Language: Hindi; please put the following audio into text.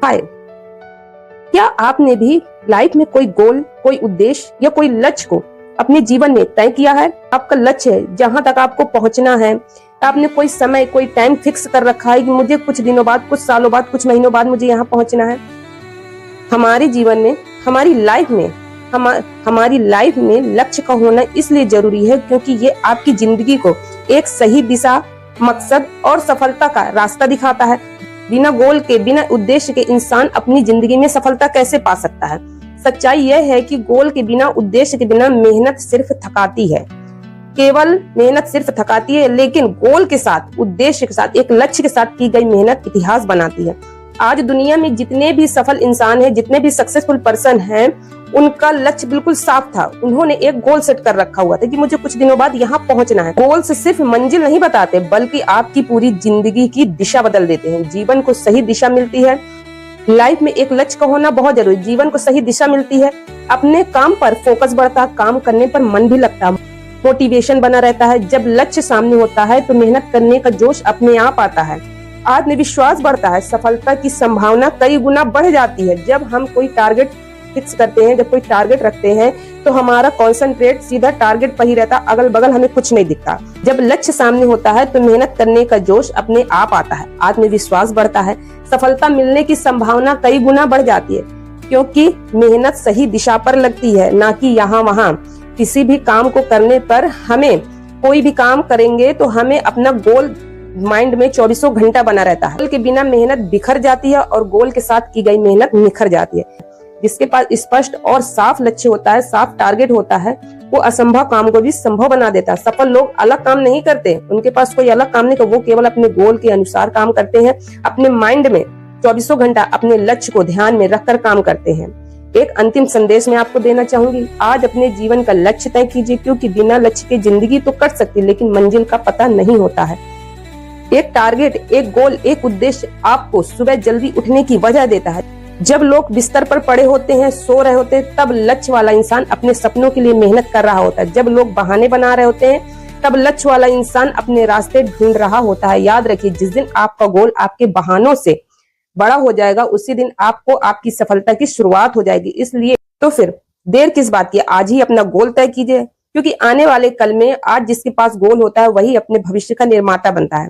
हाय, क्या आपने भी लाइफ में कोई गोल, कोई उद्देश्य या कोई लक्ष्य को अपने जीवन में तय किया है? आपका लक्ष्य है, जहां तक आपको पहुंचना है। आपने कोई समय, कोई टाइम फिक्स कर रखा है कि मुझे कुछ दिनों बाद, कुछ सालों बाद, कुछ महीनों बाद मुझे यहाँ पहुंचना है। हमारे जीवन में, हमारी लाइफ में लक्ष्य का होना इसलिए जरूरी है क्योंकि ये आपकी जिंदगी को एक सही दिशा, मकसद और सफलता का रास्ता दिखाता है। बिना गोल के, बिना उद्देश्य के इंसान अपनी जिंदगी में सफलता कैसे पा सकता है? सच्चाई यह है कि गोल के बिना, उद्देश्य के बिना मेहनत सिर्फ थकाती है। केवल मेहनत सिर्फ थकाती है, लेकिन गोल के साथ, उद्देश्य के साथ, एक लक्ष्य के साथ की गई मेहनत इतिहास बनाती है। आज दुनिया में जितने भी सफल इंसान हैं, जितने भी सक्सेसफुल पर्सन हैं, उनका लक्ष्य बिल्कुल साफ था। उन्होंने एक गोल सेट कर रखा हुआ था कि मुझे कुछ दिनों बाद यहाँ पहुंचना है। गोल से सिर्फ मंजिल नहीं बताते, बल्कि आपकी पूरी जिंदगी की दिशा बदल देते हैं। जीवन को सही दिशा मिलती है। लाइफ में एक लक्ष्य का होना बहुत जरूरी। जीवन को सही दिशा मिलती है। अपने काम पर फोकस बढ़ता, काम करने पर मन भी लगता, मोटिवेशन बना रहता है। जब लक्ष्य सामने होता है तो मेहनत करने का जोश अपने आप आता है, आत्मविश्वास बढ़ता है, सफलता की संभावना कई गुना बढ़ जाती है। जब हम कोई टारगेट फिक्स करते हैं, जब कोई टारगेट रखते हैं, तो हमारा कॉन्सेंट्रेट सीधा टारगेट पर ही रहता, अगल बगल हमें कुछ नहीं दिखता। जब लक्ष्य सामने होता है तो मेहनत करने का जोश अपने आप आता है, आत्मविश्वास बढ़ता है, सफलता मिलने की संभावना कई गुना बढ़ जाती है, क्योंकि मेहनत सही दिशा पर लगती है, ना कि यहाँ वहाँ। किसी भी काम को करने पर, हमें कोई भी काम करेंगे तो हमें अपना गोल माइंड में 24 घंटा बना रहता है। गोल के बिना मेहनत बिखर जाती है और गोल के साथ की गई मेहनत निखर जाती है। जिसके पास स्पष्ट और साफ लक्ष्य होता है, साफ टारगेट होता है, वो असंभव काम को भी संभव बना देता है। सफल लोग अलग काम नहीं करते, उनके पास कोई अलग काम नहीं कर, वो केवल अपने गोल के अनुसार काम करते हैं। अपने माइंड में 24 घंटा अपने लक्ष्य को ध्यान में रखकर काम करते हैं। एक अंतिम संदेश मैं आपको देना चाहूंगी, आज अपने जीवन का लक्ष्य तय कीजिए, क्योंकि बिना लक्ष्य के जिंदगी तो कट सकती है, लेकिन मंजिल का पता नहीं होता है। एक टारगेट, एक गोल, एक उद्देश्य आपको सुबह जल्दी उठने की वजह देता है। जब लोग बिस्तर पर पड़े होते हैं, सो रहे होते हैं, तब लक्ष्य वाला इंसान अपने सपनों के लिए मेहनत कर रहा होता है। जब लोग बहाने बना रहे होते हैं, तब लक्ष्य वाला इंसान अपने रास्ते ढूंढ रहा होता है। याद रखिए, जिस दिन आपका गोल आपके बहानों से बड़ा हो जाएगा, उसी दिन आपको आपकी सफलता की शुरुआत हो जाएगी। इसलिए तो फिर देर किस बात की, आज ही अपना गोल तय कीजिए, क्योंकि आने वाले कल में आज जिसके पास गोल होता है, वही अपने भविष्य का निर्माता बनता है।